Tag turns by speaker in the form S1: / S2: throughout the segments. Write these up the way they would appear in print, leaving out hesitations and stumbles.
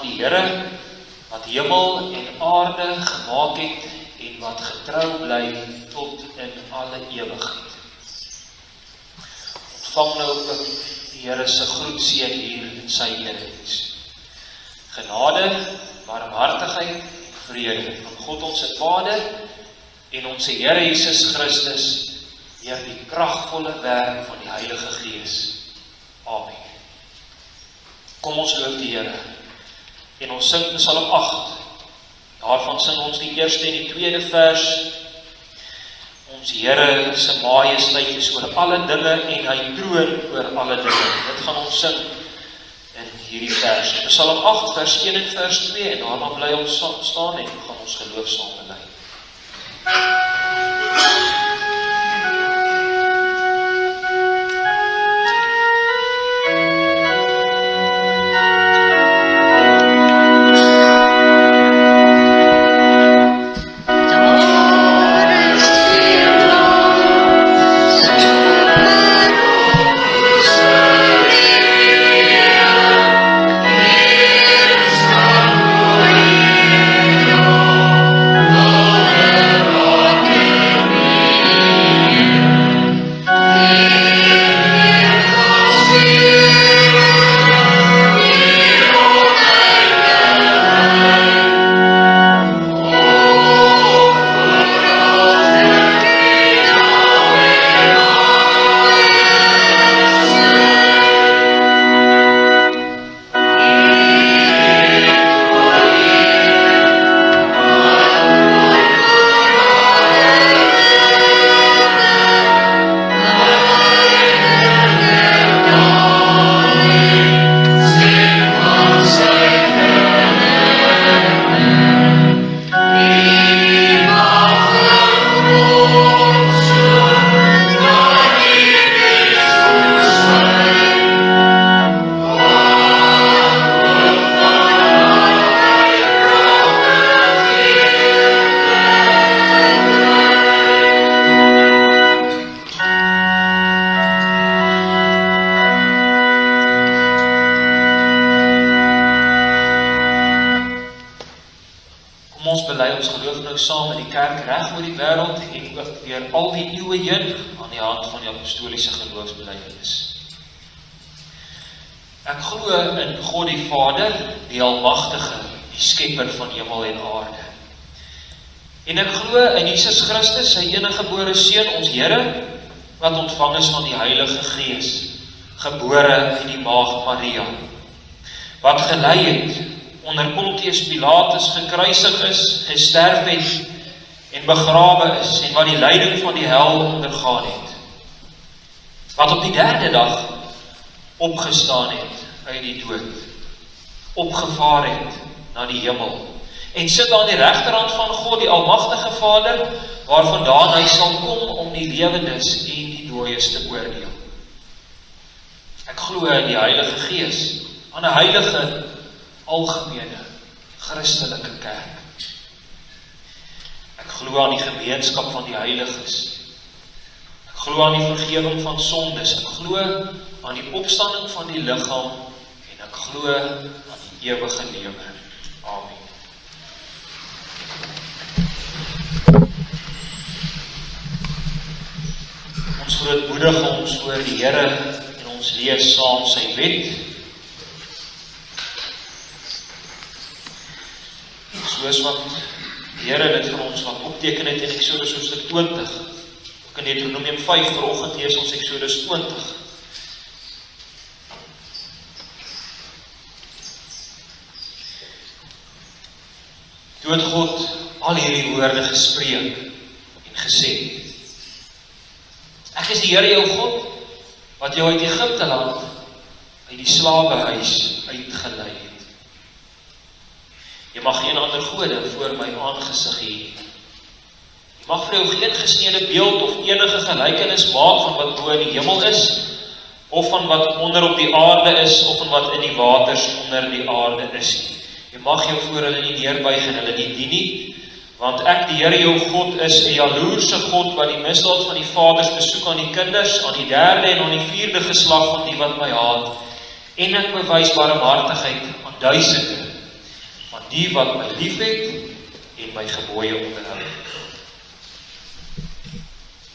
S1: die Here, wat hemel en aarde gemaak het, en wat getrou bly tot in alle ewigheid. Ontvang nou ook die Here se groetseën hier in sy erediens. Genade, barmhartigheid en vrede van God ons Vader en ons Here Jesus Christus deur die kragvolle werk van die Heilige Gees. Amen. Kom ons loof die Here en ons sing Psalm 8. Daarvan sing ons die eerste en die tweede vers. Ons Here se majesteit is oor alle dinge en hy troon oor alle dinge. Dit gaan ons sing in hierdie vers. Psalm 8 vers 1 en vers 2 en daarna bly ons staan en gaan ons geloof saam bely. Saam in die kerk reg oor die wêreld en ook deur al die eeue heen aan die hand van die apostoliese geloofsbelijdenis. Ek glo in God die Vader, die Almagtige, die skepper van hemel en aarde. En ek glo in Jesus Christus, sy eniggebore Seun, ons Here, wat ontvang is van die Heilige Gees, gebore uit die Maagd Maria, wat gelei het onder Pontius Pilatus gekruisig is, gesterf het en begrawe is en wat die lyding van die hel ondergaan het. Wat op die derde dag opgestaan het uit die dood, opgevaar het na die hemel en sit aan die regterhand van God die Almagtige Vader, waarvandaan hy sal kom om die lewendes en die dooies te oordeel. Ek glo in die Heilige Gees, aan 'n heilige algemene Christelike kerk. Ek glo aan die gemeenskap van die heiliges. Ek glo aan die vergifnis van sondes. Ek glo aan die opstanding van die liggaam en ek glo aan die ewige lewe. Amen. Ons grootmoedig ons voor die Here en ons lees saam sy wet. Soos wat die Here dit vir ons wat opteken het in Eksodus hoofstuk 20. Ook in Deuteronomium 5 vanoggend lees ons Eksodus 20. Toe het God al hierdie woorde gespreek en gesê: Ek is die Here jou God, wat jou uit Egipte land, uit die slawehuis uitgelei het. Jy mag geen ander gode voor my aangesig hê. Jy mag vir jou geen gesneede beeld of enige gelykenis maak van wat bo in die hemel is, of van wat onder op die aarde is, of van wat in die waters onder die aarde is. Jy mag jou voor hulle nie neerbuig en hulle nie dien nie, want ek, die Here jou God, is 'n jaloerse God wat die misdaad van die vaders besoek aan die kinders, aan die derde en aan die vierde geslag van die wat my haat, en ek bewys barmhartigheid aan duisende die wat my liefhet en my gebooie onderhou.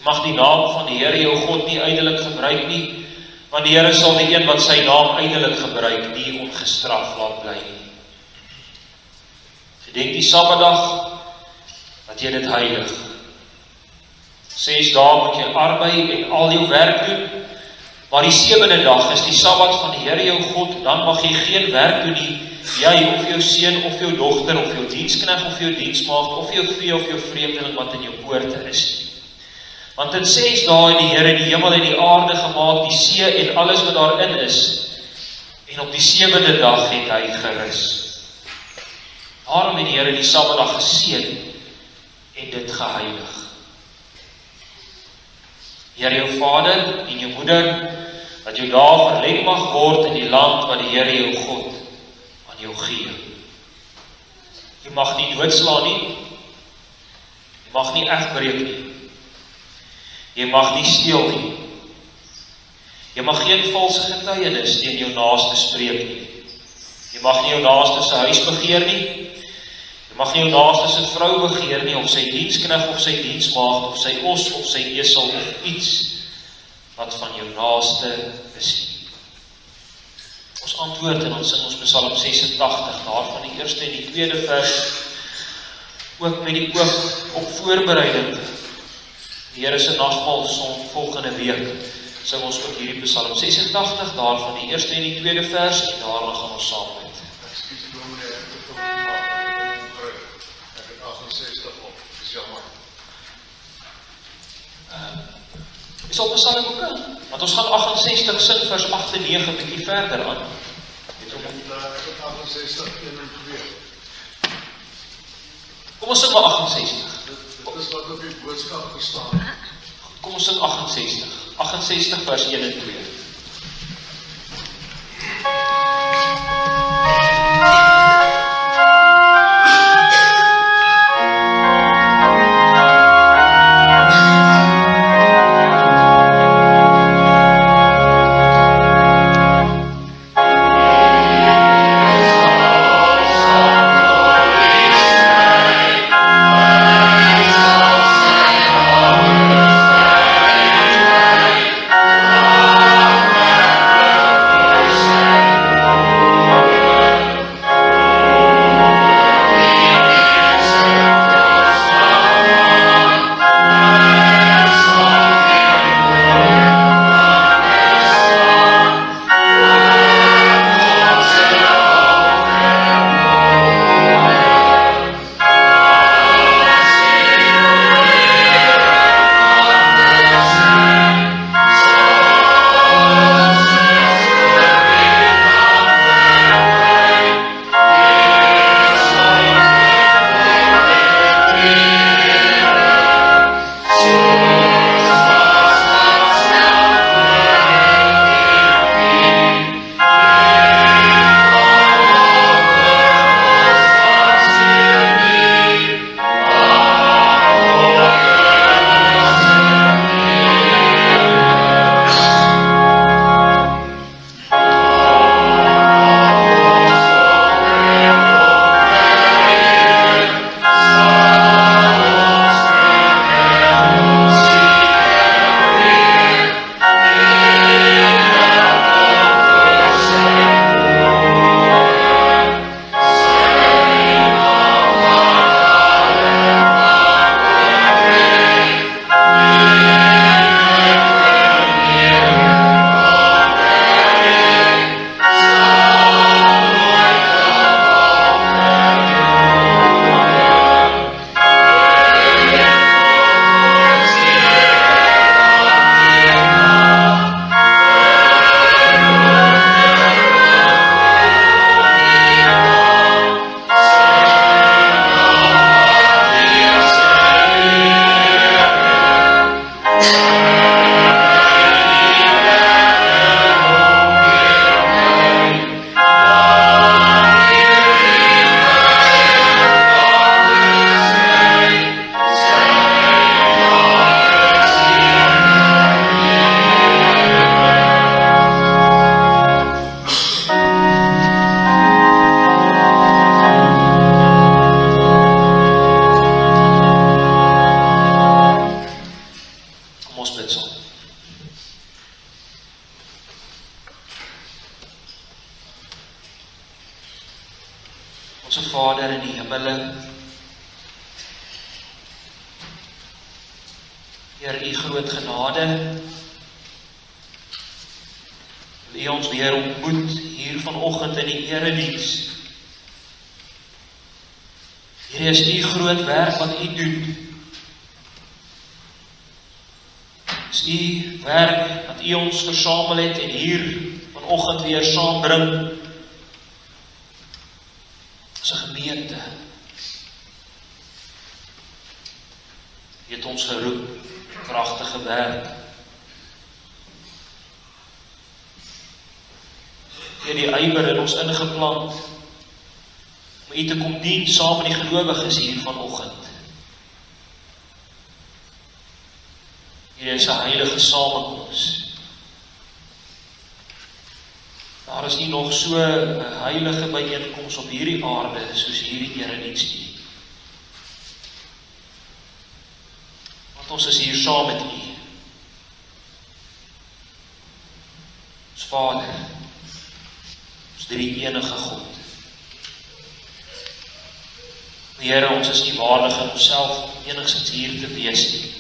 S1: Mag die naam van die Here jou God nie ydelik gebruik nie, want die Here sal die een wat sy naam ydelik gebruik nie ongestraf laat bly nie. Gedenk die Sabbatdag, dat jy dit heilig. 6 dae moet jy arbei en al jou werk doen, maar die 7de dag is die Sabbat van die Here jou God, dan mag jy geen werk doen nie, jy of jou seun of jou dogter of jou diensknegt of jou diensmaagd of jou vee of jou vreemdeling wat in jou poorte is nie. Want in 6 dae het die Here die hemel en die aarde gemaak, die see en alles wat daarin is, en op die 7de dag het hy gerus. Daarom het die Here die Sabbatdag geseën en dit geheilig. Here jou vader en jou moeder, dat jou dae verleng mag word in die land wat die Here jou God aan jou gee. Jy mag nie doodslaan nie, jy mag nie egbreek nie, jy mag nie steel nie, jy mag geen valse getuienis teen jou naaste spreek nie, jy mag nie jou naaste se huis begeer nie, jy mag nie jou naaste se vrou begeer nie, of sy diensknegt of sy diensmaagd, of sy os of sy esel, of iets wat van jou naaste is nie. Ons antwoord en ons sing ons Psalm 86, daarvan die eerste en die tweede vers, ook met die oog op voorbereiding. Die Here se nagmaal volgende week, sing ons ook hierdie Psalm 86, daarvan die eerste en die tweede vers, en daarna gaan ons saam met.
S2: Excuse dominee, ek het ook nie maak, ek het 68 op, dis jammer.
S1: Is op Psalm ook in? Want ons gaan 68 sing vers 8 en 9 bietjie verder aan.
S2: Ek het 68 1 en 2.
S1: Kom ons sing maar 68.
S2: Dit is wat op die boodskap gestaan.
S1: Kom ons sing 68. 68 vers 1 en 2.
S3: Oh
S1: Kom ons bid saam. Onse Vader in die hemele, Heer, U groot genade, wil U ons weer ontmoet hier vanoggend in die erediens. Hier is U groot werk wat U doen. Is U werk wat U ons versamel het en hier vanoggend weer saambring as 'n gemeente. U het ons geroep, kragtige werk. U het die ywer in ons ingeplant om U te kom dien saam met die gelowiges hier vanoggend. Hier is 'n heilige samekoms. Daar is nie nog so 'n heilige byeenkoms op hierdie aarde soos hierdie erediens nie. Want ons is hier saam met U. Ons Vader, ons drie enige God. Here, ons is nie waardig in onsself enigstens hier te wees nie.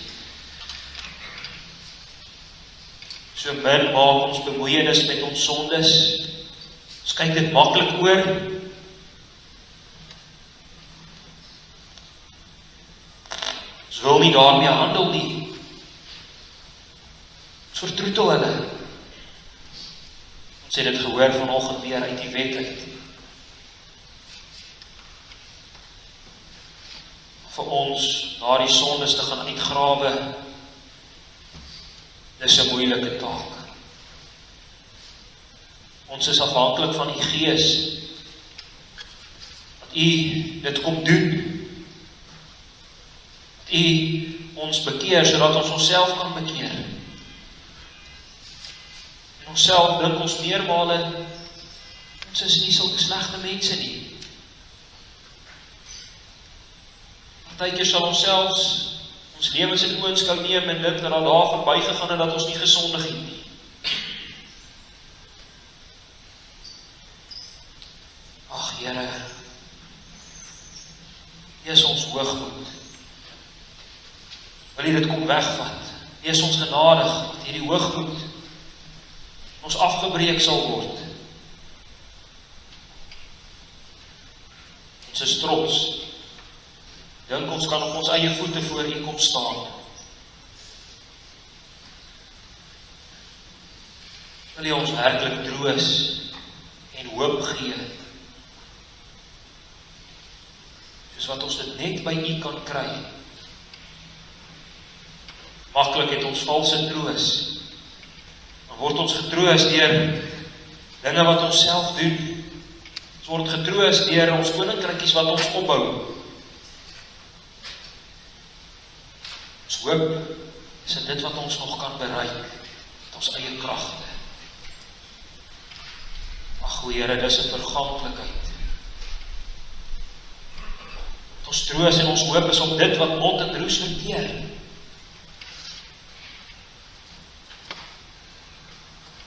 S1: So min maak ons bemoeienis met ons sondes. Ons kyk dit maklik oor. Ons wil nie daarmee handel nie. Ons vertroetel hulle. Ons het dit gehoor vanoggend weer uit die wet uit. Vir ons na die sondes te gaan uitgrawe, dis 'n moeilike taak. Ons is afhanklik van U Gees, dat U dit kom doen, dat U ons bekeer, sodat ons onsself kan bekeer. En onsself dink ons meermale, ons is nie sulke slegte mense nie. Partykeer sal ons selfs ons lewens in oënskou neem en dit dat daar verbygegaan en dat ons nie gesondig het nie. Ag Here, U is ons hoogmoed. Wil U dit kom wegvat? U is ons genadig dat hierdie hoogmoed ons afgebreek sal word. Ons is trots. Dink ons kan op ons eie voete voor U kom staan. Wil U ons werklik troos en hoop gee, soos wat ons dit net by U kan kry. Maklik het ons valse troos. Dan word ons getroos deur dinge wat ons self doen. Ons word getroos deur ons koninkrykies wat ons opbou. Ons hoop is dit wat ons nog kan bereik met ons eie kragte. Ag Here, dis 'n verganklikheid. Ons troos en ons hoop is op dit wat mot en roes verteer.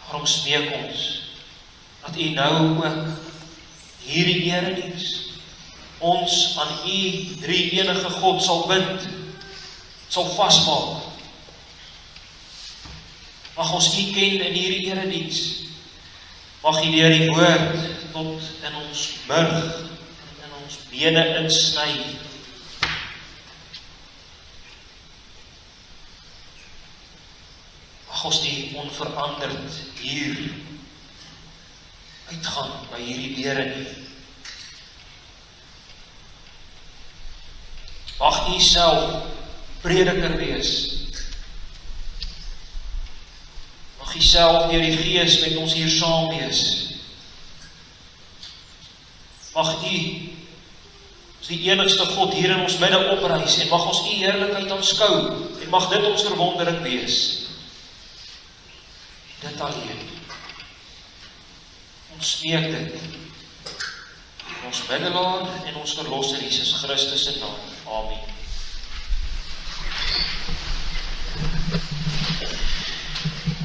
S1: Daarom smeek ons dat U nou ook hierdie erediens ons aan U drie enige God sal bind, sal vasmaak. Mag ons U ken in hierdie erediens. Mag U deur die woord tot in ons murg en in ons bene insny. Mag ons die onveranderd hier uitgaan by hierdie deure nie. Mag U self prediker wees. Mag U self deur die Gees met ons hier saam wees. Mag U as die enigste God hier in ons midde opreis en mag ons U heerlikheid aanskou en mag dit ons verwondering wees. Dit alleen. Ons smeek dit in ons middelaar en ons verlosser Jesus Christus se naam. Amen.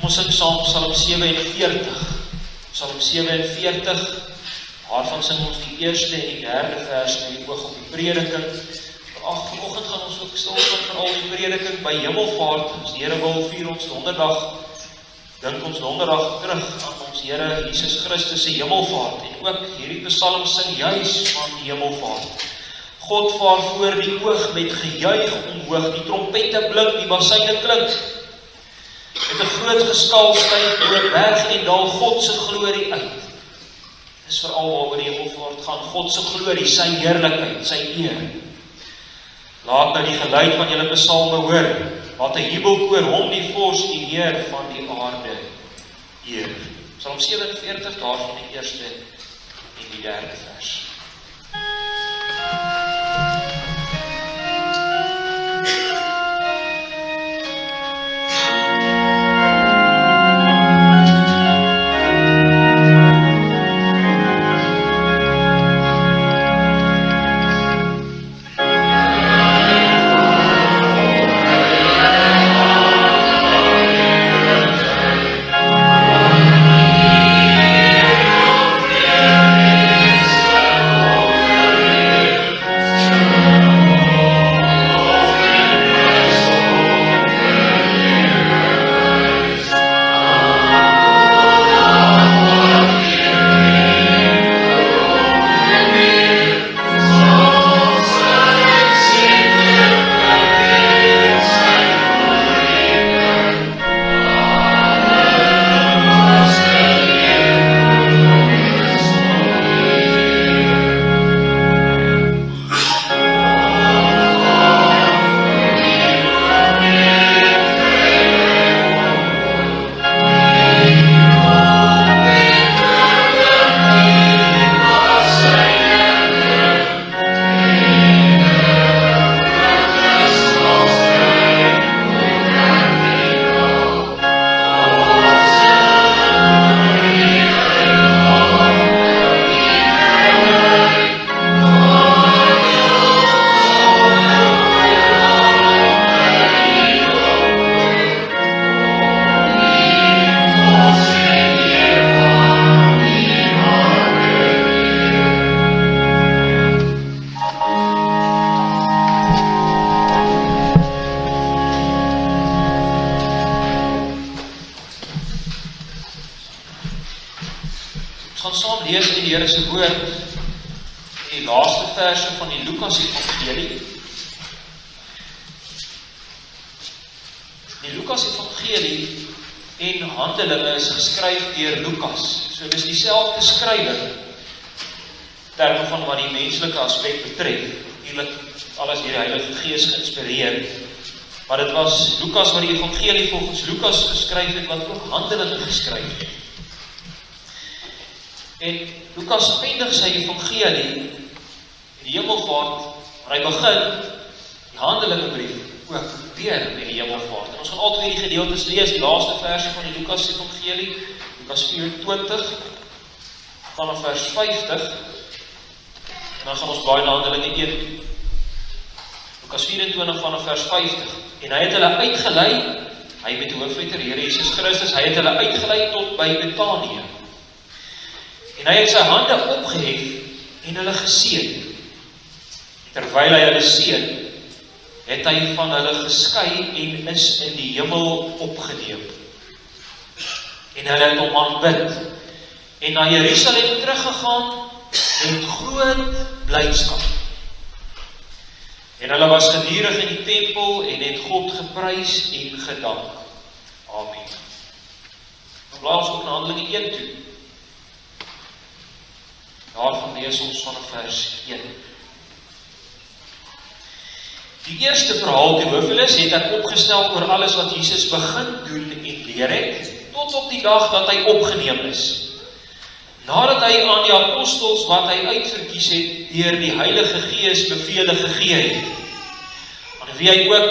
S1: Ons sing saam Psalm 47. Psalm 47, daarvan sing ons die eerste en die derde vers met die oog op die prediking. Vanoggend gaan ons ook stil staan vir al die prediking by Hemelvaart. As die Here wil, vier ons donderdag, dink ons donderdag terug aan ons Here Jesus Christus se Hemelvaart. En ook hierdie psalm sing juis van die Hemelvaart. God vaar voor die oog met gejuig omhoog, die trompette blink, die basuine klink. Met 'n groot geskaal styg oor berg en dal God se glorie uit. Dis veral waaroor die Hemelvaart gaan, God se glorie, sy heerlikheid, sy eer. Laat nou die geluid van julle psalme hoor, laat 'n jubelkoor hom die vors, die Heer van die aarde eer. Psalm 47, daarvan die eerste en die derde vers. Maar dit was Lukas wat die evangelie volgens Lukas geskryf het, wat ook Handelinge geskryf het. En Lukas eindig sy evangelie in die Hemelvaart, maar hy begin die Handelingebrief ook weer met die Hemelvaart. En ons gaan altyd die gedeeltes lees, die laaste versie van die Lukas evangelie, Lukas 24, vanaf vers 50, en dan gaan ons baie na Handelinge 1. Lukas 24 vanaf vers 50. En hy het hulle uitgelei, hy met die hoofletter Here Jesus Christus, hy het hulle uitgelei tot by Betanië. En hy het sy hande opgehef en hulle geseën. Terwyl hy hulle seën, het hy van hulle geskei en is in die hemel opgeneem. En hulle het hom aanbid en na Jerusalem teruggegaan met groot blydskap. En hulle was gedurig in die tempel en het God geprys en gedank. Amen. Dan blaai ons ook na Handelinge 1 toe. Daarvan lees ons vanaf vers 1. Die eerste verhaal Theophilus het ek opgestel oor alles wat Jesus begin doen en leer het, tot op die dag dat hy opgeneem is. Nadat hy aan die apostels wat hy uitverkies het, deur die Heilige Gees bevele gegee het, aan wie hy ook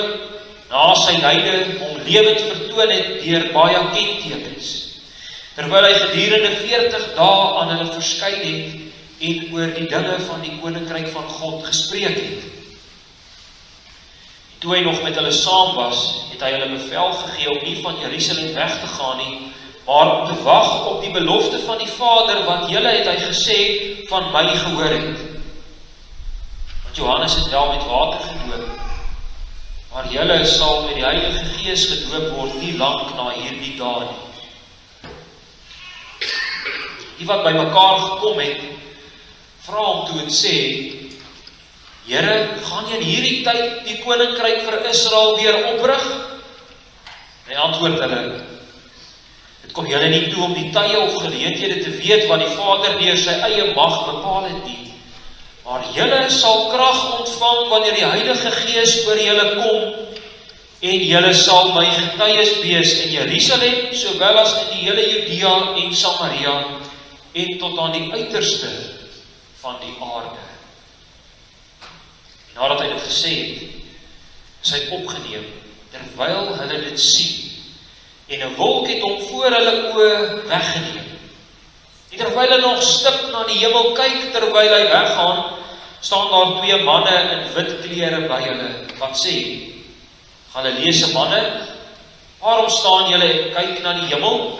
S1: na sy lyde hom lewend vertoon het deur baie kentekens, terwyl hy gedurende 40 dae aan hulle verskyn het en oor die dinge van die koninkryk van God gespreek het. Toe hy nog met hulle saam was, het hy hulle bevel gegee om nie van Jerusalem weg te gaan nie, maar om te wag op die belofte van die Vader, wat julle, het hy gesê, van my gehoor het. Want Johannes het wel met water gedoop, maar julle sal met die Heilige Gees gedoop word nie lank na hierdie dae nie. Die wat by mekaar gekom het, vra hom toe en sê, Here, gaan jy in hierdie tyd die koninkryk vir Israel weer oprig? En hy antwoord hulle, dit kom julle nie toe om die tye of geleenthede te weet wat die Vader deur sy eie mag bepaal het nie. Maar julle sal krag ontvang wanneer die Heilige Gees oor julle kom, en julle sal my getuies wees in Jerusalem, sowel as in die hele Judea en Samaria, en tot aan die uiterste van die aarde. Nadat hy dit gesê het, is hy opgeneem, terwyl hulle dit sien, en 'n wolk het hom voor hulle oë weggeneem. En terwyl hulle nog stip na die hemel kyk, terwyl hy weggaan, staan daar 2 manne in wit klere by hulle, wat sê, Galileese manne, waarom staan julle en kyk na die hemel?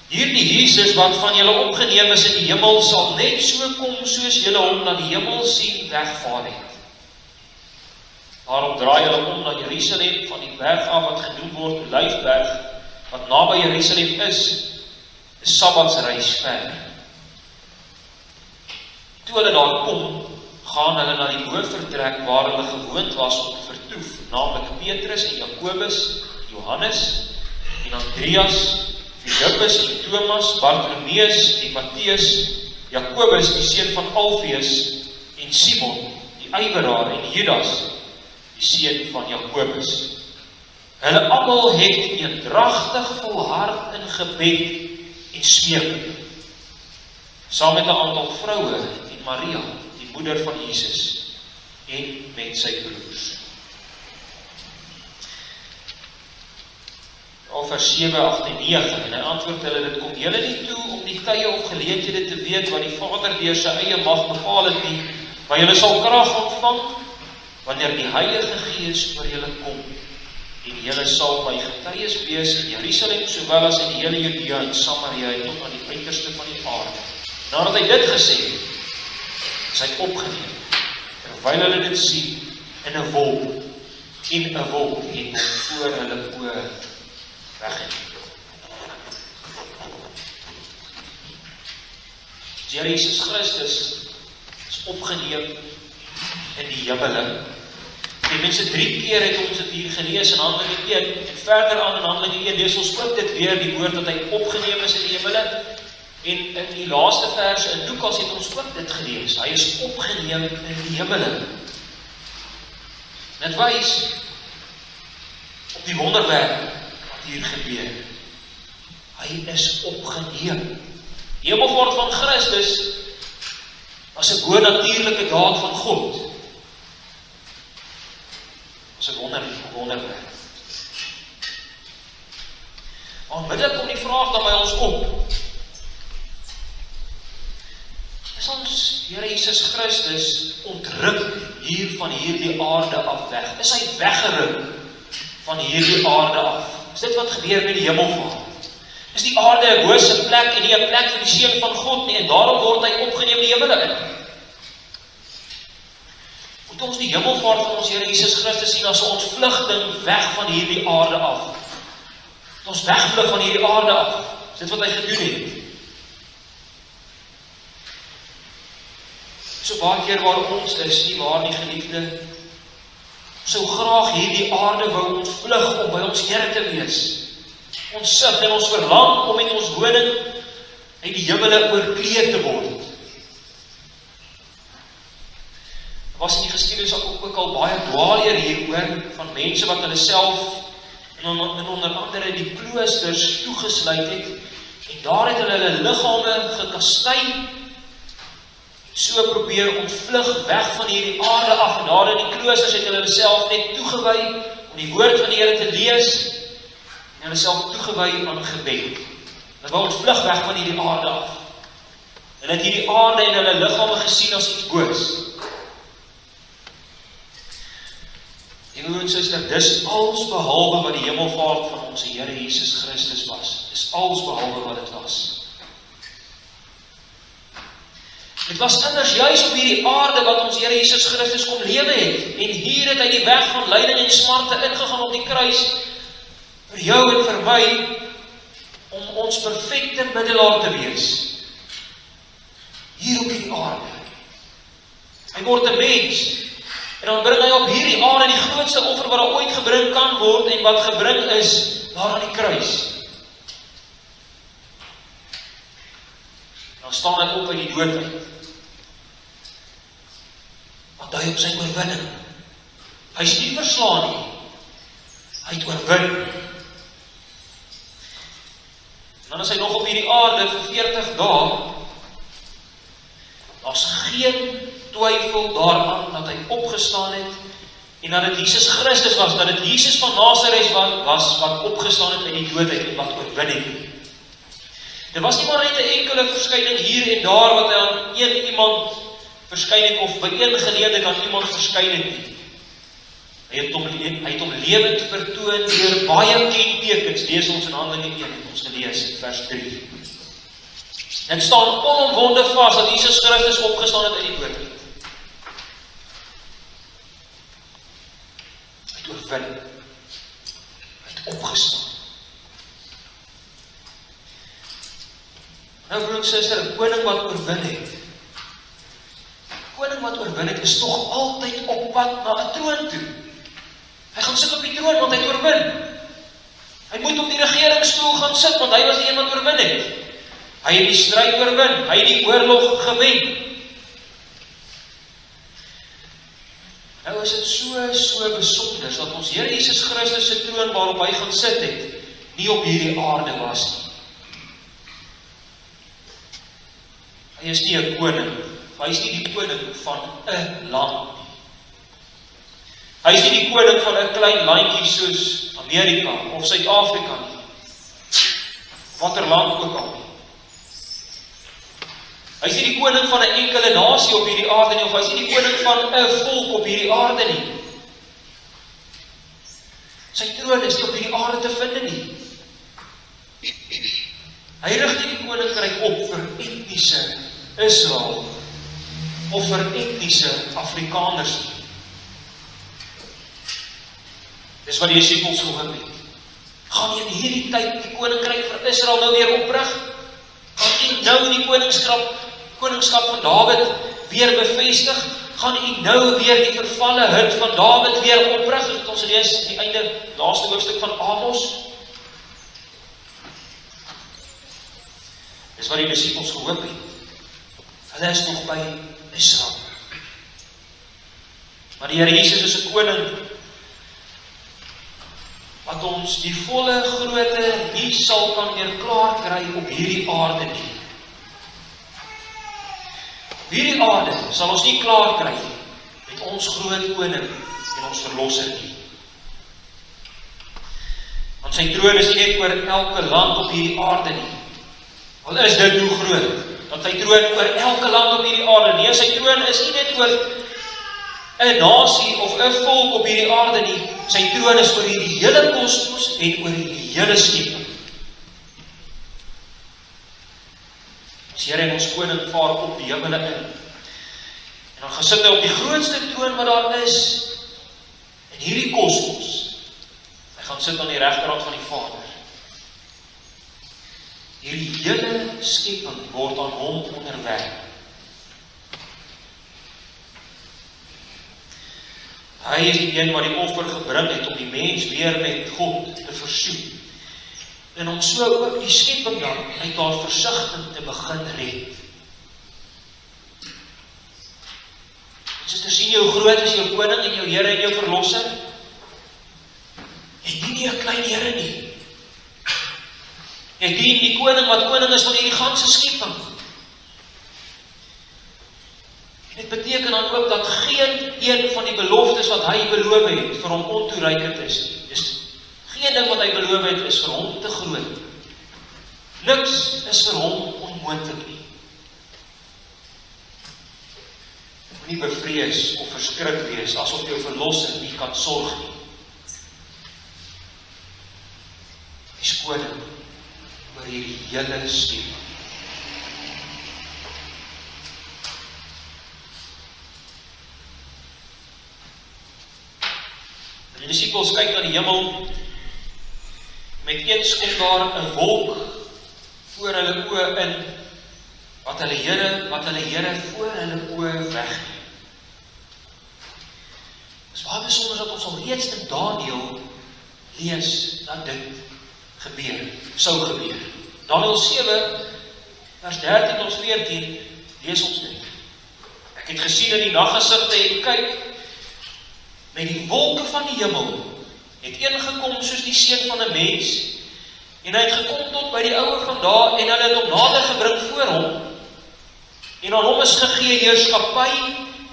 S1: Hierdie Jesus wat van julle opgeneem is in die hemel, sal net so kom soos julle hom na die hemel sien wegvaar het. Daarop draai hulle om na Jerusalem, van die berg af wat genoem word Olyfberg, wat naby Jerusalem is 'n Sabbatsreis ver. Toe hulle daar kom, gaan hulle na die hoofvertrek waar hulle gewoond was om te vertoef, naamlik Petrus en Jakobus, Johannes en Andreas, Filippus en Thomas, Bartolomeus en Matteus, Jakobus die seun van Alfeus en Simon, die ywerraar, en Judas, die seun van Jakobus. Hulle almal het eendragtig volhard in gebed en smeek, saam met 'n aantal vroue en Maria, die moeder van Jesus, en met sy broers. Vers 7, 8 en 9, en hy antwoord hulle, dit kom julle nie toe om die tye of geleenthede te weet wat die Vader deur sy eie mag bepaal het nie, maar julle sal krag ontvang wanneer die Heilige Gees oor julle kom, en julle sal my getuies wees in Jerusalem, sowel as in die hele Judea en Samaria en tot aan die uiterste van die aarde. Nadat hy dit gesê het, is hy opgeneem, terwyl hulle dit sien, in 'n wolk, en 'n wolk het hom voor hulle oë weggeneem. Jesus Christus is opgeneem in die hemele. Die mense 3 keer het ons dit hier gelees in Handelinge 1, en verder aan in Handelinge 1 lees ons ook dit weer, die woord dat hy opgeneem is in die hemele, en in die laaste verse in Lukas het ons ook dit gelees, hy is opgeneem in die hemele. Dit wys op die wonderwerk wat hier gebeur. Hy is opgeneem. Die hemelvaart van Christus was 'n bonatuurlike daad van God. Was 'n wonderwerk. Onmiddellik kom die vraag dan by ons op. Is ons Here Jesus Christus ontruk hier van hierdie aarde af weg? Is hy weggeruk van hierdie aarde af? Is dit wat gebeur met die hemelvaart? Is die aarde 'n bose plek en nie 'n plek vir die seun van God nie, en daarom word hy opgeneem in die hemele in? Moet ons die hemelvaart van ons Here Jesus Christus sien as 'n ontvlugting weg van hierdie aarde af? Moet ons wegvlug van hierdie aarde af? Is dit wat hy gedoen het? So baie keer waar ons is, nie waar nie, geliefde, sou graag hierdie aarde wou ontvlug om by ons Here te wees. Ons sug en ons verlang om met ons woning uit die hemele oorkleed te word. Was in die geskiedenis ook al baie dwaalleer hieroor van mense wat hulle self en onder andere die kloosters toegesluit het, en daar het hulle liggame gekastei, so probeer ontvlug weg van hierdie aarde af, en daar in die kloosters het hulle self net toegewy om die woord van die Here te lees, en hulle self toegewy aan gebed. Hulle wou ontvlug weg van hierdie aarde af. Hulle het hierdie aarde en hulle liggame gesien as iets boos. En broer en suster, dis alles behalwe wat die hemelvaart van ons Here Jesus Christus was. Dis alles behalwe wat dit was. Dit was immers juis op hierdie aarde wat ons Here Jesus Christus kom lewe het. En hier het hy die weg van lyding en smarte ingegaan op die kruis, vir jou en vir my, om ons perfekte middelaar te wees. Hier op die aarde. Hy word 'n mens, en dan bring hy op hierdie aarde die grootste offer wat ooit gebring kan word, en wat gebring is, daar aan die kruis. Dan staan hy op uit die dood uit. Wat dui op sy oorwinning. Hy is nie verslaan nie. Hy het oorwin. Dan is hy nog op hierdie aarde vir 40 dae. Daar's geen twyfel daaraan dat hy opgestaan het en dat dit Jesus Christus was, dat dit Jesus van Nazareth was wat opgestaan het uit die dood uit en wat oorwin het. Dit was nie maar net 'n enkele verskyning hier en daar wat hy aan een iemand verskyn het of by een geleentheid aan iemand verskyn het nie. Hy het hom lewend vertoon deur baie kentekens. Lees ons in Handelinge 1 het ons gelees in vers 3. Dit staan onomwonde vas dat Jesus Christus opgestaan het uit die dood uit. Hy het oorwin. Hy het opgestaan. Nou broer en suster, 'n koning wat oorwin het. Koning wat oorwin het is tog altyd op pad na 'n troon toe. Hy gaan sit op die troon want hy het oorwin. Hy moet op die regeringsstoel gaan sit want hy was die een wat oorwin het. Hy het die stryd oorwin, hy het die oorlog gewen. Nou is dit so besonder dat ons Here Jesus Christus se troon waarop hy gaan sit het, nie op hierdie aarde was nie. Hy is nie 'n koning, hy is nie die koning van 'n land nie. Hy is nie die koning van 'n klein landjie soos Amerika of Suid-Afrika nie. Watter land ook al nie. Hy is nie die koning van 'n enkele nasie op hierdie aarde nie, of hy is nie die koning van 'n volk op hierdie aarde nie. Sy troon is nie op hierdie aarde te vind nie. Hy rig nie die koninkryk op vir etniese Israel of vir etniese Afrikaners nie. Dis wat die disippels gehoor het. Gaan jy in hierdie tyd die koninkryk vir Israel nou weer oprig? Gaan jy nou die koningskap van Dawid weer bevestig? Gaan jy nou weer die vervalle hut van Dawid weer oprig? Dit ons lees aan die einde, laaste hoofstuk van Amos. Dis wat die disippels gehoop het. Hulle is nog by Israel. Maar die Here Jesus is 'n koning wat ons die volle grootte nie sal kan meer klaar kry op hierdie aarde nie. Op hierdie aarde sal ons nie klaar kry met ons groot koning en ons verlosser nie. Want sy troon is nie net oor elke land op hierdie aarde nie. Al is dit hoe groot, dat sy troon oor elke land op hierdie aarde, nee, sy troon is nie net oor 'n nasie of 'n volk op hierdie aarde nie, sy troon is oor hierdie hele kosmos en oor hierdie hele skepping. Ons Here en ons koning vaar op die hemele in, en dan gaan sit hy op die grootste troon wat daar is, in hierdie kosmos. Hy gaan sit aan die regterhand van die Vader. Hierdie hele skepping word aan hom onderwerp. Hy is die een wat die offer gebring het om die mens weer met God te versoen. En om so ook die skepping dan uit haar versigtiging te begin red. Suster, sien jy hoe groot is jou koning en jou Here en jou verlosser? Jy dien nie 'n klein Here nie. Jy dien die koning wat koning is van hierdie ganse skepping. En dit beteken dan ook dat geen een van die beloftes wat hy beloof het vir hom ontoereikend is nie. Dus geen ding wat hy beloof het is vir hom te groot. Niks is vir hom onmoontlik nie. nie bevrees of verskrik wees, asof jou verlosser nie kan sorg nie. Hy is koning oor hierdie hele skepping. Die discipels kyk na die hemel, met eens kom daar 'n wolk voor hulle oë in, wat hulle Here voor hulle oë wegneem. Dit is baie besonder dat ons al reeds in Daniël lees dat dit sou gebeur. Daniël 7, vers 13 tot 14, lees ons dit. Ek het gesien in die naggesigte en kyk, met die wolke van die hemel, het een gekom soos die seun van 'n mens, en hy het gekom tot by die ouer van daar, en hulle het hom nader gebring voor hom, en aan hom is gegee heerskappy,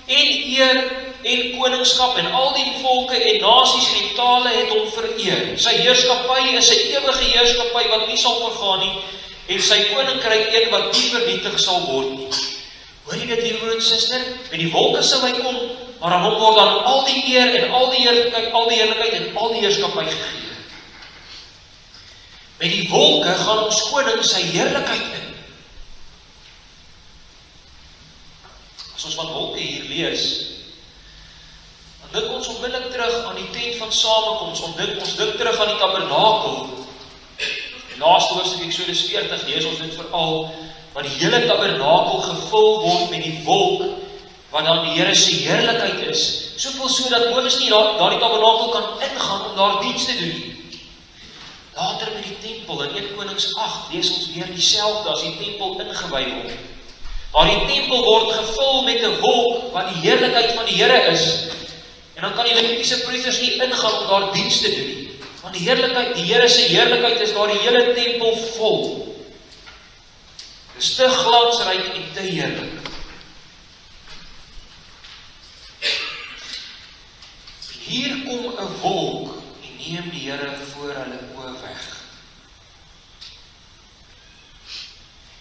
S1: en eer, en koningskap, en al die volke en nasies en tale het hom vereer. Sy heerskappy is 'n ewige heerskappy wat nie sal vergaan nie, en sy koninkryk een wat nie vernietig sal word nie. Hoor jy dit, liewe broer en suster? Met die wolke sal hy kom, maar aan hom word dan al die eer en al die heerlikheid en al die heerskappy gegee. Met die wolke gaan ons koning sy heerlikheid in. As ons van wolke hier lees, dan dink ons onmiddellik terug aan die tent van samekoms, ons dink terug aan die tabernakel. Die laaste hoofstuk Eksodus 40 lees ons dit veral, waar die hele tabernakel gevul word met die wolk, wat dan die Here se heerlikheid is, soveel so dat Moses nie daar die tabernakel kan ingaan om daar diens te doen nie. Later met die tempel, in 1 Konings 8, lees ons weer dieselfde as die tempel ingewy word. Maar die tempel word gevul met 'n wolk, wat die heerlikheid van die Here is, en dan kan die Levitiese priesters nie ingaan om daar diens te doen nie. Want die Here se heerlikheid is daar die hele tempel vol. Dit is te glansryk en te heerlik. Hier kom 'n wolk en neem die Here voor hulle oë weg.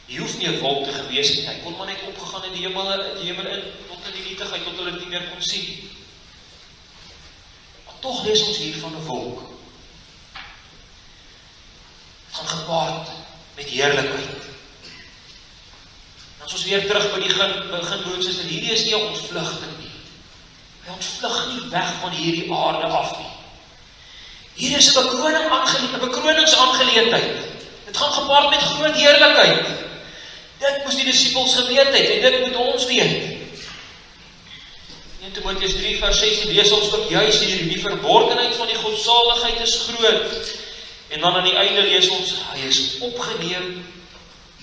S1: Die hoef nie 'n wolk te gewees nie, hy kon maar net opgegaan in die hemel in, tot in die nietigheid, tot hulle dit nie meer kon sien. Maar tog lees ons hier van 'n wolk. Het gaan gepaard met heerlikheid. As ons weer terug by die begin broers en hierdie is nie 'n ontvlugting nie. Hy ontvlug nie weg van hierdie aarde af nie. Hier is 'n bekroningsaangeleentheid. Dit gaan gepaard met groot heerlikheid. Dit moes die disippels geweet het en dit moet ons weet. In Timoteus 3 vers 16 lees ons ook juis hier, die verborgenheid van die godsaligheid is groot. En dan aan die einde lees ons, hy is opgeneem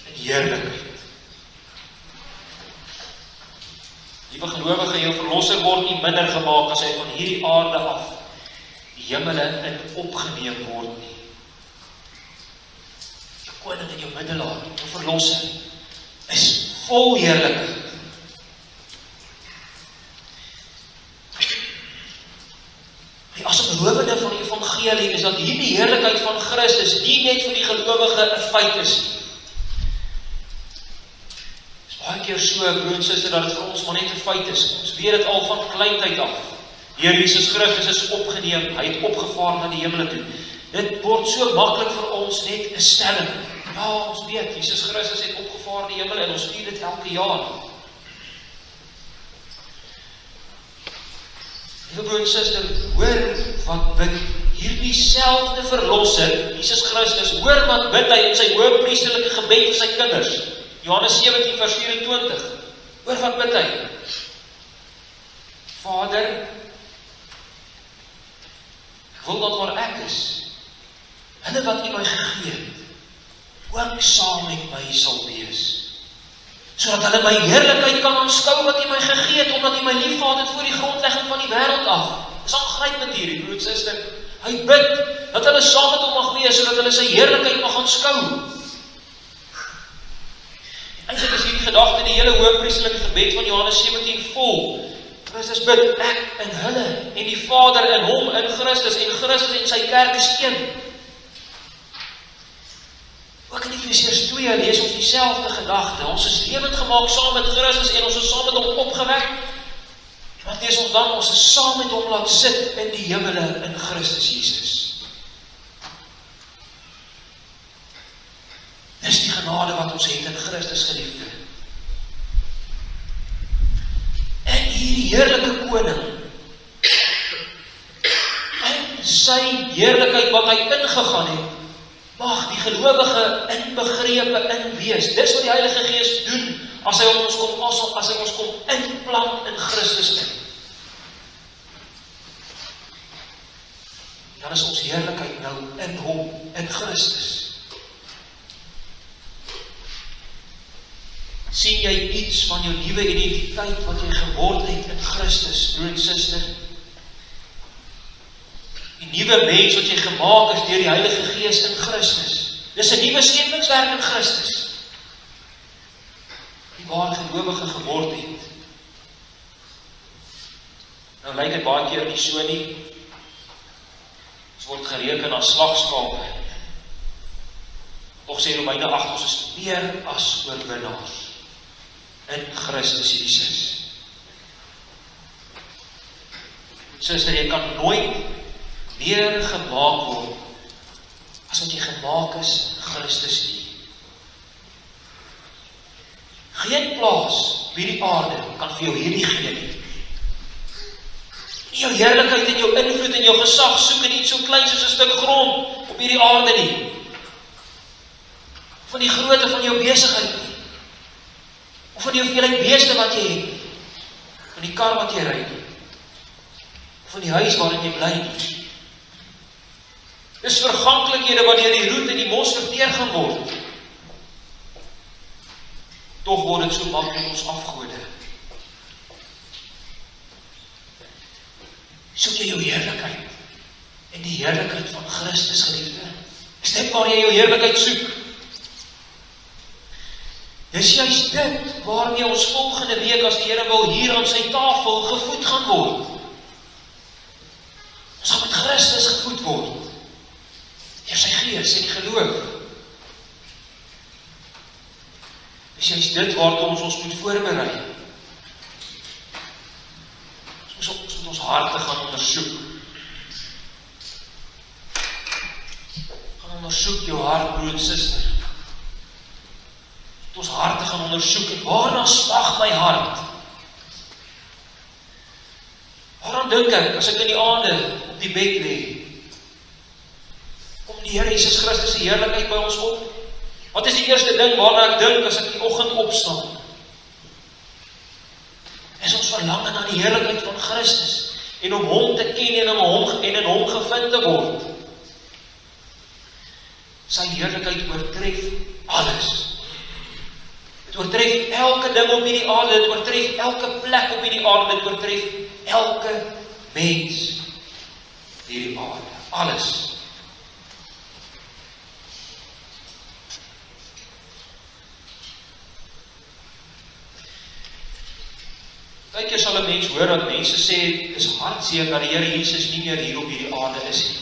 S1: in heerlikheid. Liewe gelowige, jou verlosser word nie minder gemaak as hy van hierdie aarde af die hemele in opgeneem word nie. Jou koning en jou middelaar, jou verlosser, is vol heerlikheid. Die asemrowende van die evangelie is dat hierdie heerlikheid van Christus nie net vir die gelowige 'n feit is nie. Baie keer so, broer en suster, dat het vir ons maar net 'n feit is. Ons weet dit al van kleintyd af. Die Here Jesus Christus is opgeneem, hy het opgevaar na die hemele toe. Dit word so maklik vir ons net 'n stelling. Ja, ons weet, Jesus Christus het opgevaar na die hemele en ons vier dit elke jaar. Liewe broer en suster, hoor wat bid hierdie selfde verlosser, Jesus Christus, hoor wat bid hy in sy hoëpriesterlike gebed vir sy kinders. Johannes 17 vers 24. Hoor wat bid hy? Vader, ek wil dat waar ek is, hulle wat U my gegee het, ook saam met my sal wees. Sodat hulle my heerlikheid kan aanskou wat U my gegee het, omdat U my liefgehad het voor die grondlegging van die wêreld af. Dis aangrypend hierdie, broer en suster. Hy bid dat hulle saam met hom mag wees, sodat hulle sy heerlikheid mag aanskou. Eintlik is hierdie gedagte die hele hoëpriesterlike gebed van Johannes 17 vol. Christus bid, ek in hulle, en die Vader in hom, in Christus, en Christus en sy kerk is een. Ook in Efesiërs 2 lees ons dieselfde gedagte. Ons is lewend gemaak saam met Christus en ons is saam met hom opgewek Want lees ons dan, ons is saam met hom laat sit in die hemele in Christus Jesus. Dis die genade wat ons het in Christus, geliefde. En hierdie heerlike koning, in sy heerlikheid wat hy ingegaan het, mag die gelowige inbegrepe in wees. Dis wat die Heilige Gees doen, as hy ons kom inplant in Christus in. Dan is ons heerlikheid nou in hom, in Christus. Sien jy iets van jou nuwe identiteit wat jy geword het in Christus, broer en suster? Die nuwe mens wat jy gemaak is deur die Heilige Gees in Christus. Dis 'n nuwe skepingswerk in Christus. Die waar gelowige geword het. Nou lyk dit baie keer nie so nie. Ons word gereken as slagskape. Tog sê Romeine 8, ons is meer as oorwinnaars in Christus Jesus. Suster, jy kan nooit meer gemaak word as wat jy gemaak is in Christus nie. Geen plaas op hierdie aarde kan vir jou hierdie gee nie. Nie jou heerlikheid en jou invloed en jou gesag soek in iets so klein soos 'n stuk grond op hierdie aarde nie. Van die grootte van jou besigheid nie. Of van die hoeveelheid beeste wat jy het. Van die kar wat jy ry. Of van die huis waarin jy bly nie. Dis verganklikhede wat deur die roet en die mos verteer gaan word. Tog word dit so maklik ons afgode. Soek jy jou heerlikheid en die heerlikheid van Christus, geliefde? Is dit waar jy jou heerlikheid soek? Dis juist dit waarmee ons volgende week, as die Here wil, hier aan sy tafel gevoed gaan word. Ons gaan met Christus gevoed word. Deur sy Gees en die geloof. Dis juist dit waartoe ons moet voorberei. Ons moet ons harte gaan ondersoek. Gaan ondersoek jou hart, broer en suster. Ons harte gaan ondersoek en waarna smag my hart? Waaraan dink ek as ek in die aande op die bed lê? Kom die Here Jesus Christus se heerlikheid by ons op? Wat is die eerste ding waarna ek dink as ek die oggend opstaan? Is ons verlange na die heerlikheid van Christus en om hom te ken en in hom gevind te word. Sy heerlikheid oortref alles. Dit oortref elke ding op hierdie aarde, dit oortref elke plek op hierdie aarde, dit oortref elke mens hierdie aarde. Alles. Baie keer sal 'n mens hoor dat mense sê, dis hartseer dat die Here Jesus nie meer hier op hierdie aarde is nie.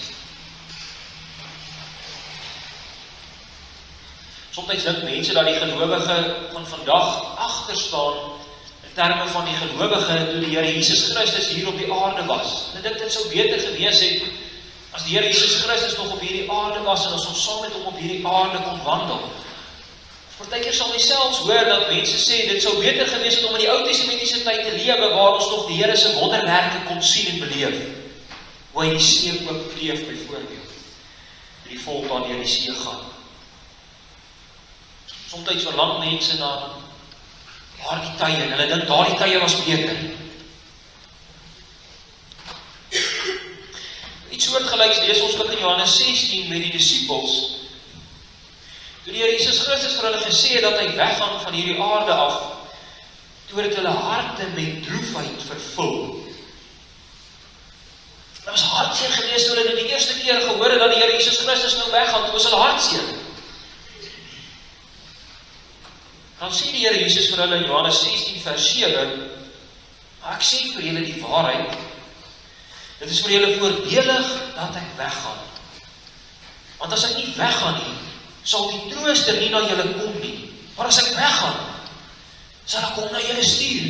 S1: Soms dink mense dat die gelowige van vandag agter staan in terme van die gelowige toe die Here Jesus Christus hier op die aarde was. En ek dink dit sou beter gewees het as die Here Jesus Christus nog op hierdie aarde was en as ons saam met hom op hierdie aarde kon wandel. Partykeer sal jy selfs hoor dat mense sê dit sou beter gewees het om in die Ou Testamentiese tyd te lewe waar ons nog die Here se wonderwerke kon sien en beleef. Hoe hy die see oopkleef byvoorbeeld. Die volk daar deur die see gaan. Soms verlang mense na daardie tye en hulle dink daardie tye was beter. Iets soortgelyks lees ons ook in Johannes 16 met die disippels. Toe die Here Jesus Christus vir hulle gesê het dat hy weggaan van hierdie aarde af, toe het hulle harte met droefheid vervul. Dit was hartseer geweest toe hulle dit die eerste keer gehoor het dat die Here Jesus Christus nou weggaan, toe was hulle hartseer. Dan sê die Here Jesus vir hulle in Johannes 16 vers 7, maar ek sê vir julle die waarheid, dit is vir julle voordelig dat ek weggaan. Want as ek nie weggaan nie, sal die trooster nie na julle kom nie. Maar as ek weggaan, sal ek hom na julle stuur.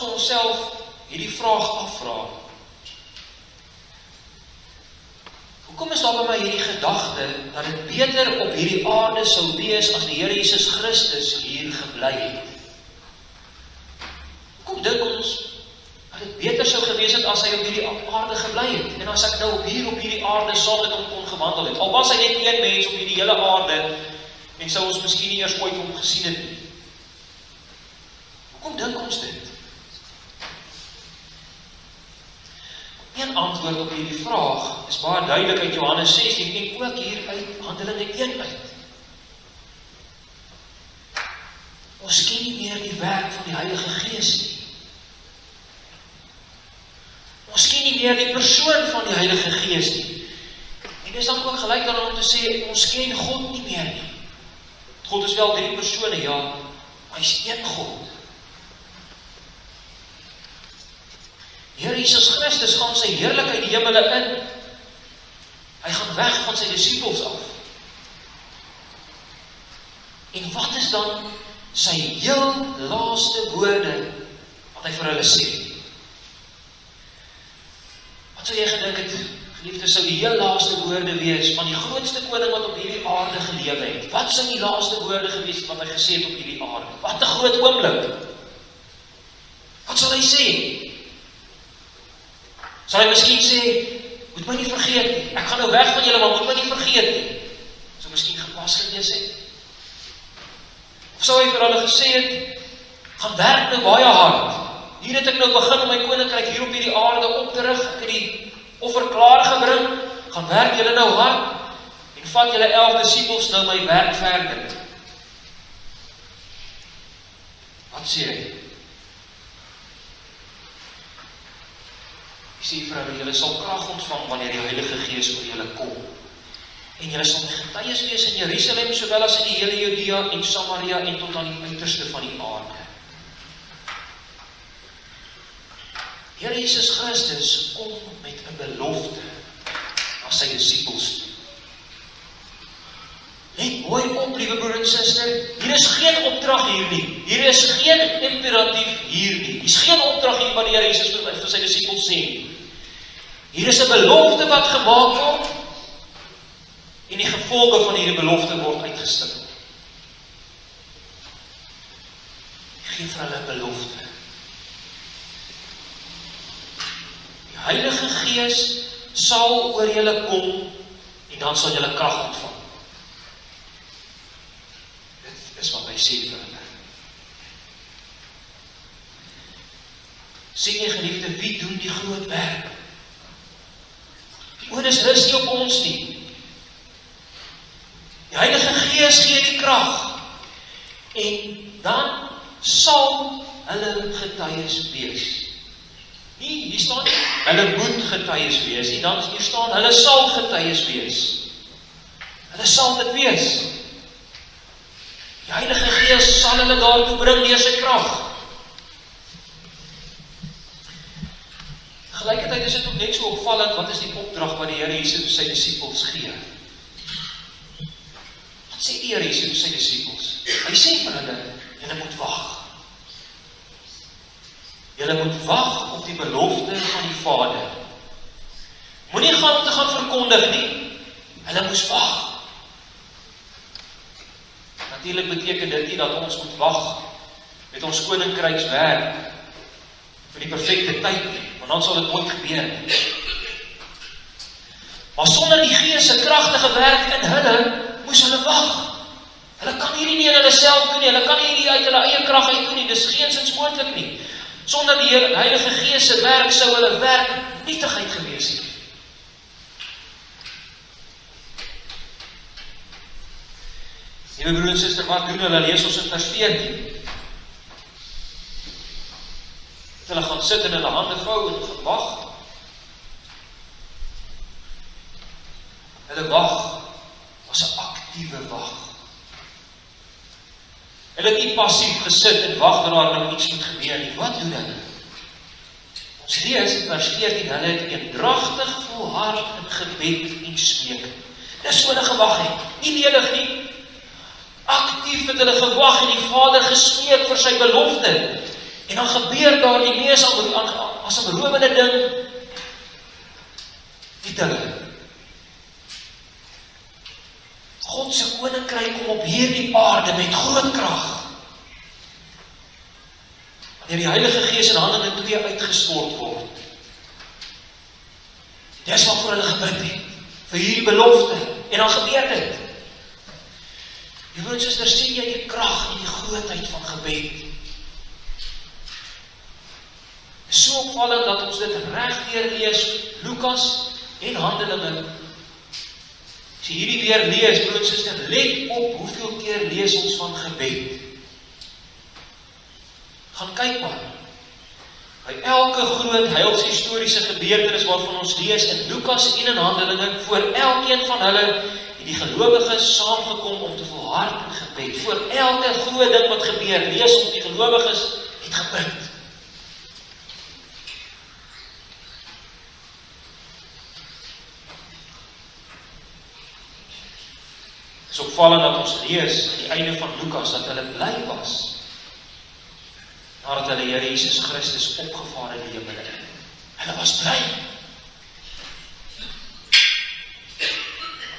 S1: vir onsself hierdie vraag afvra. Hoekom is daar by my hierdie gedagte dat dit beter op hierdie aarde sou wees as die Here Jesus Christus hier gebly het? Hoekom dink ons dat dit beter sou gewees het as hy op hierdie aarde gebly het en as ek nou op hierdie aarde saam met hom kon gewandel het? Al was hy net een mens op hierdie hele aarde en sou ons miskien nie eers ooit hom gesien het nie. Hoekom dink ons dit? Een antwoord op hierdie vraag is baie duidelik uit Johannes 16 en ook hier uit Handelinge 1 uit. Ons ken nie meer die werk van die Heilige Gees nie. Ons ken nie meer die persoon van die Heilige Gees nie. En dis dan ook gelyk daaraan om te sê, ons ken God nie meer nie. God is wel 3 persone, ja, maar hy is een God. Here Jesus Christus gaan sy heerlikheid die hemele in. Hy gaan weg van sy disippels af. En wat is dan sy heel laaste woorde wat hy vir hulle sê? Wat sou jy gedink het, geliefdes, sou die heel laaste woorde wees van die grootste koning wat op hierdie aarde gelewe het? Wat sou die laaste woorde gewees wat hy gesê het op hierdie aarde? Wat 'n groot oomblik! Wat sal hy sê? Sal hy miskien sê, moet my nie vergeet nie, ek gaan nou weg van julle, maar moet my nie vergeet nie. Sou miskien gepas gewees het. Of sou hy vir hulle gesê het, gaan werk nou baie hard. Hier het ek nou begin om my koninkryk hier op hierdie aarde op te rig, ek het die offer klaar gebring, gaan werk julle nou hard, en vat julle 11 disippels nou my werk verder. Wat sê hy? Hy sê vir hulle, julle sal krag ontvang wanneer die Heilige Gees oor julle kom. En julle sal my getuies wees in Jerusalem, sowel as in die hele Judea en Samaria en tot aan die uiterste van die aarde. Here Jesus Christus kom met 'n belofte aan sy disippels. Let mooi op, liewe broer en suster, hier is geen opdrag hier nie. Hier is geen imperatief hier nie. Hier is geen opdrag hier wat die Here Jesus vir sy disippels sê. Hier is 'n belofte wat gemaak word en die gevolge van hierdie belofte word uitgestip. Hy gee vir hulle 'n belofte. Die Heilige Gees sal oor julle kom en dan sal julle krag ontvang. Dit is wat hy sê vir hulle. Sien jy, geliefde, wie doen die groot werk? Die onus rus nie op ons nie. Die Heilige Gees gee die krag en dan sal hulle getuies wees. Nie, hier staan nie, hulle moet getuies wees nie, dan hier staan, hulle sal getuies wees. Hulle sal dit wees. Die Heilige Gees sal hulle daartoe bring deur sy krag. Tegelijkertijd is dit ook net so opvallend, wat is die opdrag wat die Here Jesus vir sy disippels gee? Wat sê die Here Jesus vir sy disippels? Hy sê vir hulle, julle moet wag. Julle moet wag op die belofte van die Vader. Moenie gaan om te gaan verkondig nie. Hulle moes wag. Natuurlik beteken dit nie dat ons moet wag met ons koninkrykswerk vir die perfekte tyd nie, want dan sal dit nooit gebeur nie. Maar sonder die Gees se kragtige werk in hulle, moes hulle wag. Hulle kan hierdie nie in hulle self doen nie, hulle kan hierdie uit hulle eie krag uit doen nie, dis geensins moontlik nie. Sonder die Heilige Gees se werk sou hulle werk nietigheid gewees het. Liewe broer en suster, wat doen hulle? Lees ons in vers 14. Hulle gaan sit en hulle hande vou en wag. Hulle wag was 'n aktiewe wag. Hulle het nie passief gesit en wag dat daar nou iets moet gebeur nie. Wat doen hulle? Ons lees in vers 14, hulle het eendragtig volhard in gebed en smeek. Dis hoe hulle gewag het. Nie ledig nie. Aktief het hulle gewag en die Vader gesmeek vir sy belofte. En dan gebeur daar die mees as 'n berowende ding, weet hulle, God se koninkryk kom op hierdie aarde met groot krag. Wanneer die Heilige Gees in Handelinge 2 uitgestort word. Dis waarvoor hulle gebid het, vir hierdie belofte, en dan gebeur dit. Die broers en susters, sien jy die krag en die grootheid van gebed? Dit is so opvallend dat ons dit reg deur lees, Lukas en Handelinge. As jy hierdie weer lees, broers en susters, let op hoeveel keer lees ons van gebed. Gaan kyk maar. By elke groot heilshistoriese gebeurtenis waarvan ons lees in Lukas en in Handelinge, voor elkeen van hulle het die gelowiges saamgekom om te volhard in gebed. Voor elke groot ding wat gebeur, lees ons die gelowiges het gebid. Het is opvallend dat ons lees aan die einde van Lukas dat hulle bly was nadat hulle Here Jesus Christus opgevaar in die hemel. Hulle was bly.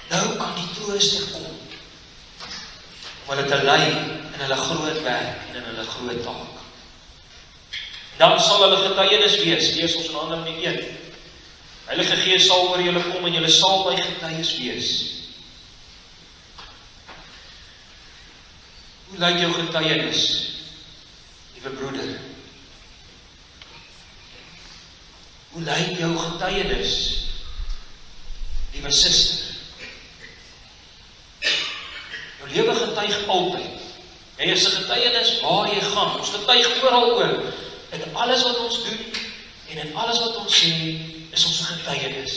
S1: Nou kan die trooster kom om hulle te lei in hulle groot werk en in hulle groot taak. Dan sal hulle getuienis wees, lees ons in Handelinge 1. Heilige Gees sal oor julle kom en julle sal my getuies wees. Hoe lyk jou getuienis? Liewe broeder, hoe lyk jou getuienis, liewe suster? Jou lewe getuig altyd. Jy is 'n getuienis waar jy gaan. Ons getuig oral oor. In alles wat ons doen en in alles wat ons sê, is ons 'n getuienis.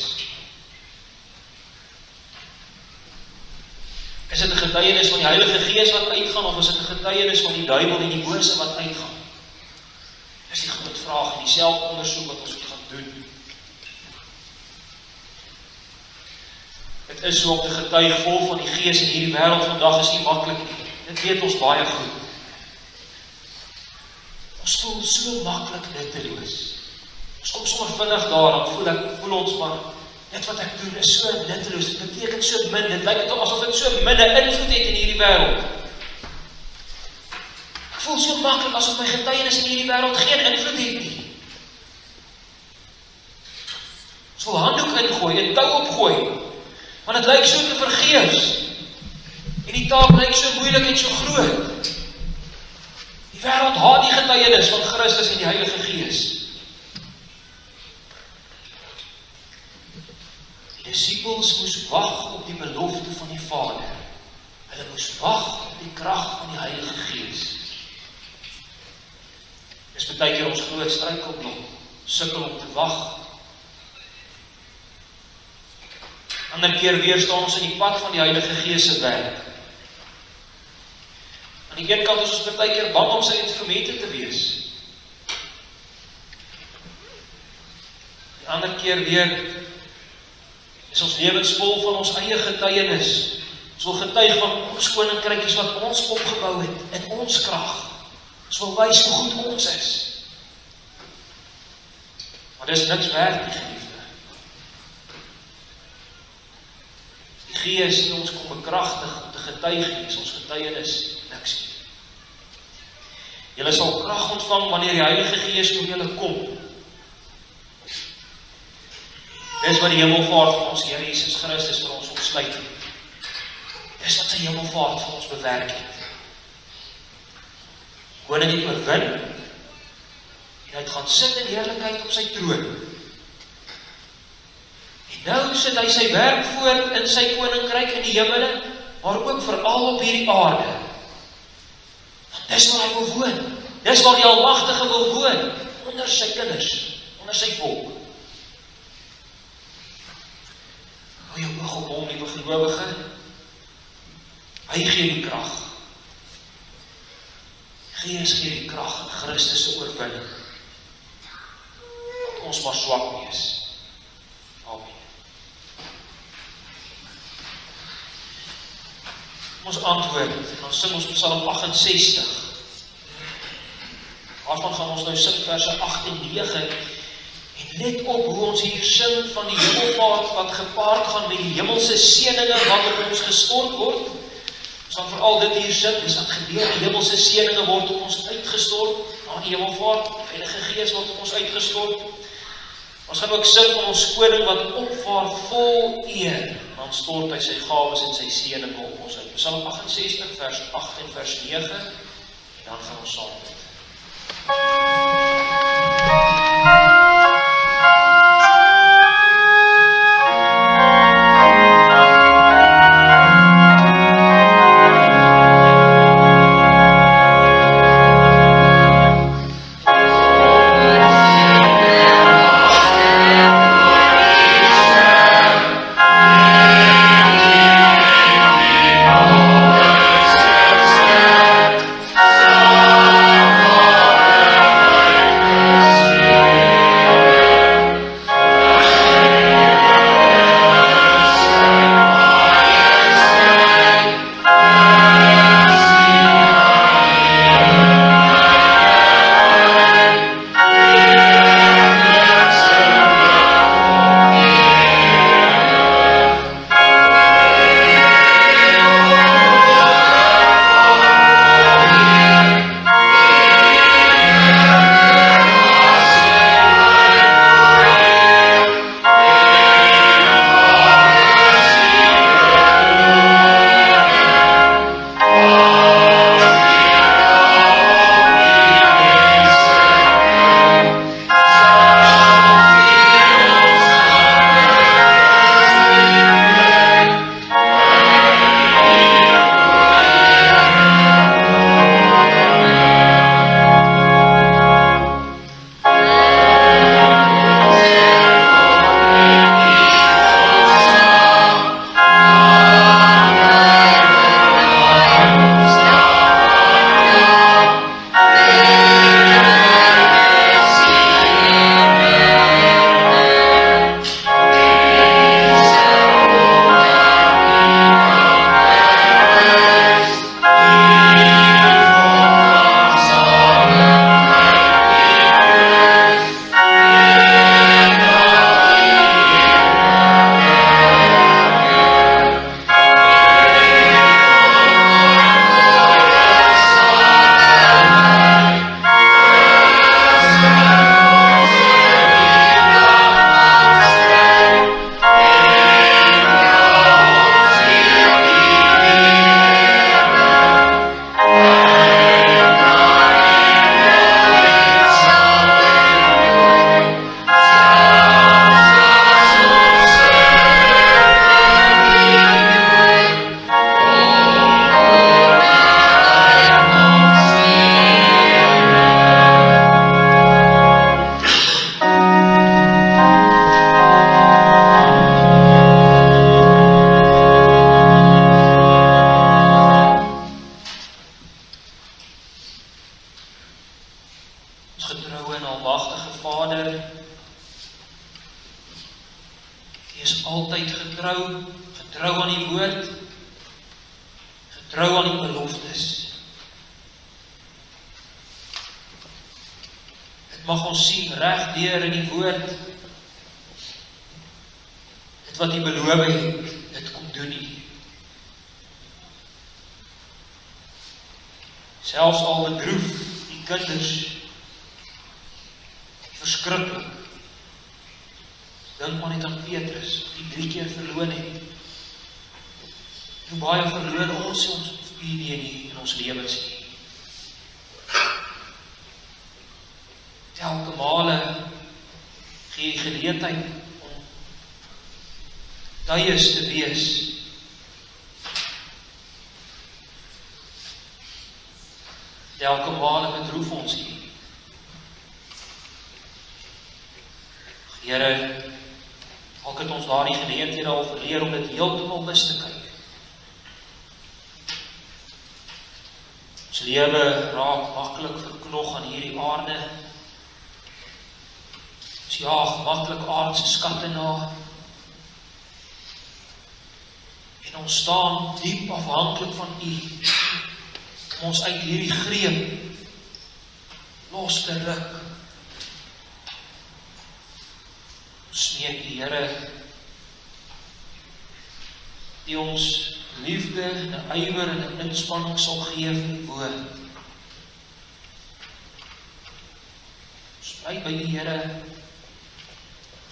S1: Is dit 'n getuienis van die Heilige Gees wat uitgaan, of is dit 'n getuienis van die duiwel en die bose wat uitgaan? Dis die groot vraag en die selfondersoek wat ons moet gaan doen. Dit is so om te getuig vol van die Gees in hierdie wêreld vandag is nie maklik nie. Dit weet ons baie goed. Ons voel so maklik nutteloos. Ons kom sommer vinnig daaraan, voel ons maar, dit wat ek doen is so nutteloos, dit beteken so min, dit lyk asof dit so min 'n invloed het in hierdie wêreld. Ek voel so maklik asof my getuienis in hierdie wêreld geen invloed het nie. Ons wil handdoek ingooi en tou opgooi, want dit lyk so te vergeefs. En die taak lyk so moeilik en so groot. Die wêreld haat die getuienis van Christus en die Heilige Gees. Die disippels moes wag op die belofte van die Vader. Hulle moes wag op die krag van die Heilige Gees. Dis baie keer ons groot struikelblok, sukkel om te wag. Ander keer weer staan ons in die pad van die Heilige Gees se werk. Aan die een kant is ons baie keer bang om sy instrumente te wees. Die ander keer weer is ons lewens vol van ons eie getuienis. Ons wil getuig van ons koninkrykies wat ons opgebou het, in ons krag. Ons wil wys hoe goed ons is. Maar dis niks werd nie, geliefde. Die Gees nie ons kom bekragtig om te getuig nie, is ons getuienis niks nie. Julle sal krag ontvang wanneer die Heilige Gees oor julle kom. Dis wat die hemelvaart van ons Here Jesus Christus vir ons ontsluit het. Dis wat sy hemelvaart vir ons bewerk het. Koning het oorwin, en hy het gaan sit in heerlikheid op sy troon. En nou sit hy sy werk voort in sy koninkryk in die hemele, maar ook veral op hierdie aarde. Want dis waar hy wil woon. Dis waar die Almagtige wil woon, onder sy kinders, onder sy volk. Hou jou oog op hom, liewe gelowige. Hy gee die krag. Gees gee die krag in Christus se oorwinning. Dat ons maar swak wees. Amen. Ons antwoord, en dan sing ons Psalm 68. Daarvan gaan ons nou sing verse 8 en 9. En let op hoe ons hier sing van die hemelvaart wat gepaard gaan met die hemelse seëninge wat op ons gestort word. Ons gaan veral dit hier sing, dis wat gebeur, die hemelse seëninge word op ons uitgestort, na die hemelvaart, die Heilige Gees word op ons uitgestort. Ons gaan ook sing van ons koning wat opvaar vol eer, dan stort hy sy gawes en sy seëninge op ons uit. Psalm 68 vers 8 en vers 9, en dan gaan ons saam bid. Selfs al bedroef die kinders, verskriklik. Dink maar net aan Petrus, die 3 keer verloon het. Hoe baie verloon ons nie in ons lewens nie. Telke male gee jy geleentheid om tuies te wees. Telke male bedroef ons nie. Here, al het ons daardie geleenthede al verleer om dit heeltemal mis te kyk. Ons lewe raak maklik verknog aan hierdie aarde. Ons jaag maklik aardse skatte na. En ons staan diep afhanklik van U. Om ons uit hierdie greep los te ruk. Ons smeek die Here, die ons liefde, 'n ywer en 'n inspanning sal gee vir die woord. Ons bly by die Here,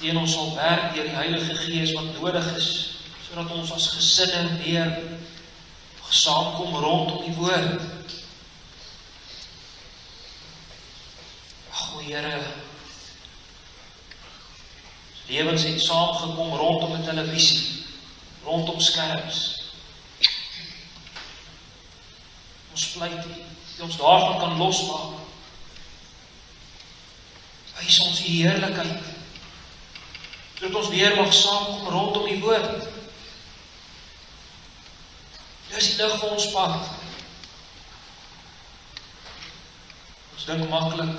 S1: teen ons sal werk deur die Heilige Gees wat nodig is, sodat ons as gesinne weer saamkom rondom die woord. Ag, o Here, lewens het saamgekom rondom 'n televisie, rondom skerms. Ons pleit die ons daarvan kan losmaak. Wys ons die heerlikheid, sodat ons weer mag saamkom rondom die woord. Dis die lig vir ons pad. Ons dink maklik,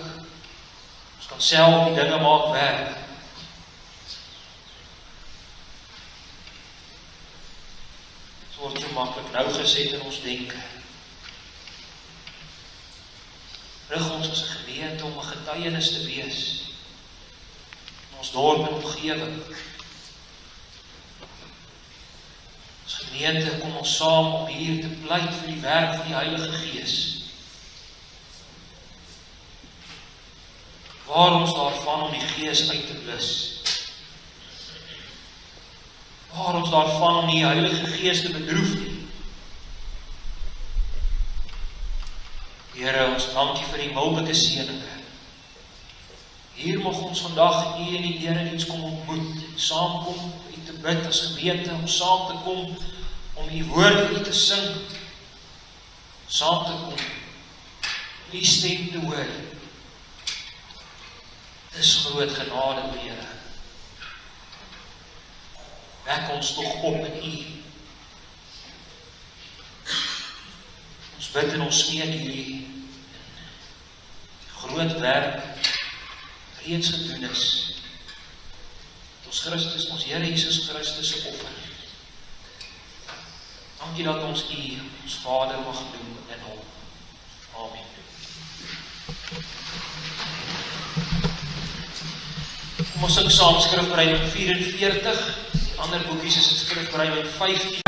S1: ons kan self die dinge maak werk. Ons word so maklik nou geset in ons denke. Rig ons as 'n gemeente om 'n getuienis te wees in ons dorp en omgewing. As gemeente kom ons saam om hier te pleit vir die werk van die Heilige Gees. Waar ons daarvan om die Gees uit te blus. Waar ons daarvan om die Heilige Gees te bedroef nie. Here, ons dankie vir die milde seëninge. Hier mag ons vandag U in die erediens kom ontmoet, saamkom U te bid as gemeente, om saam te kom, om U woord vir U te sing, saam te kom, om U stem te hoor. Dis groot genade, o Here. Wek ons tog op in U. Ons bid en ons smeek hierdie groot werk reeds gedoen is. Ons Christus, ons Here Jesus Christus se offer. Dankie dat ons U, ons Vader, mag doen in Hom. Amen. Kom ons sing saam Skrifbreuke 44, die ander boekies is in Skrifbreuke 15.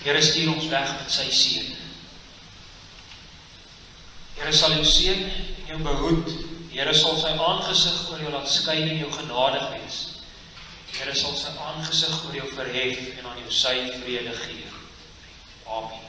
S1: Here stuur ons weg met sy seën. Here sal jou seën en jou behoed. Here sal sy aangesig oor jou laat skyn en jou genadig wees. Here sal sy aangesig oor jou verhef en aan jou sy vrede gee. Amen.